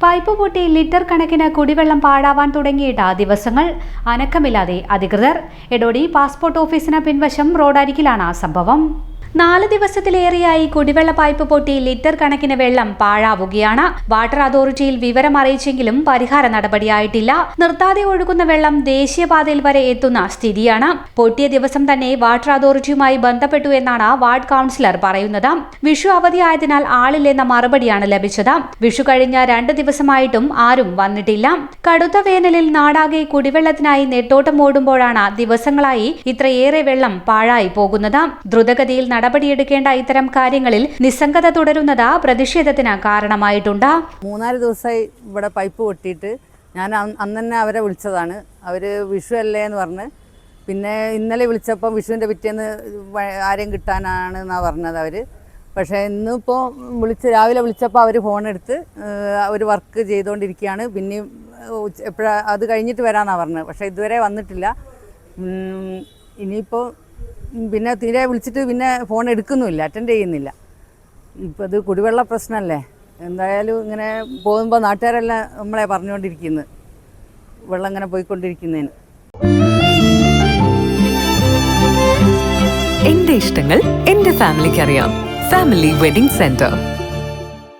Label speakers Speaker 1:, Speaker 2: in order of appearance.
Speaker 1: Pipe പൊട്ടി litre കണക്കിന് കുടിവെള്ളം പാഴാവാൻ തുടങ്ങിയിട്ട് ദിവസങ്ങൾ അനക്കമില്ലാതെ അധികൃതർ. എടോടി പാസ്പോർട്ട് ഓഫീസിന് പിൻവശം റോഡരികിലാണ് സംഭവം. 4 ദിവസത്തിലേറെയായി കുടിവെള്ള പൈപ്പ് പൊട്ടി ലിറ്റർ കണക്കിന് വെള്ളം പാഴാവുകയാണ്. വാട്ടർ അതോറിറ്റിയിൽ വിവരം അറിയിച്ചെങ്കിലും പരിഹാര നടപടിയായിട്ടില്ല. നിർത്താതെ ഒഴുകുന്ന വെള്ളം ദേശീയപാതയിൽ വരെ എത്തുന്ന സ്ഥിതിയാണ്. പൊട്ടിയ ദിവസം തന്നെ വാട്ടർ അതോറിറ്റിയുമായി ബന്ധപ്പെട്ടു എന്നാണ് വാർഡ് കൗൺസിലർ പറയുന്നത്. വിഷു അവധിയായതിനാൽ ആളില്ലെന്ന മറുപടിയാണ് ലഭിച്ചത്. വിഷു കഴിഞ്ഞ 2 ദിവസമായിട്ടും ആരും വന്നിട്ടില്ല. കടുത്ത വേനലിൽ നാടാകെ കുടിവെള്ളത്തിനായി നെട്ടോട്ടം ഓടുമ്പോഴാണ് ദിവസങ്ങളായി ഇത്രയേറെ വെള്ളം പാഴായി പോകുന്നത്. ദ്രുതഗതിയിൽ നടപടിയെടുക്കേണ്ട ഇത്തരം കാര്യങ്ങളിൽ നിസ്സംഗത തുടരുന്നത് പ്രതിഷേധത്തിന് കാരണമായിട്ടുണ്ട്.
Speaker 2: 3-4 ദിവസമായി ഇവിടെ പൈപ്പ് പൊട്ടിയിട്ട് ഞാൻ അന്ന് തന്നെ അവരെ വിളിച്ചതാണ്. അവർ വിഷു അല്ലേ എന്ന് പറഞ്ഞ്, പിന്നെ ഇന്നലെ വിളിച്ചപ്പം വിഷുവിൻ്റെ പിറ്റേന്ന് ആരെയും കിട്ടാനാണ് എന്നാണ് പറഞ്ഞത് അവർ. പക്ഷേ ഇന്നിപ്പോൾ രാവിലെ വിളിച്ചപ്പോൾ അവർ ഫോണെടുത്ത് ഒരു വർക്ക് ചെയ്തുകൊണ്ടിരിക്കുകയാണ്, പിന്നെയും അത് കഴിഞ്ഞിട്ട് വരാമെന്നാണ് പറഞ്ഞത്. പക്ഷേ ഇതുവരെ വന്നിട്ടില്ല. ഇനിയിപ്പോൾ പിന്നെ തീരെ വിളിച്ചിട്ട് പിന്നെ ഫോൺ എടുക്കുന്നുമില്ല, അറ്റൻഡ് ചെയ്യുന്നില്ല. ഇപ്പോൾ ഇത് കുടിവെള്ള പ്രശ്നമല്ലേ, എന്തായാലും ഇങ്ങനെ പോകുമ്പോൾ നാട്ടുകാരെല്ലാം നമ്മളെ പറഞ്ഞുകൊണ്ടിരിക്കുന്നത് വെള്ളം ഇങ്ങനെ പോയിക്കൊണ്ടിരിക്കുന്നതിന്.
Speaker 3: എന്റെ ഇഷ്ടങ്ങൾ എന്റെ ഫാമിലിക്ക് അറിയാം. Family wedding centre.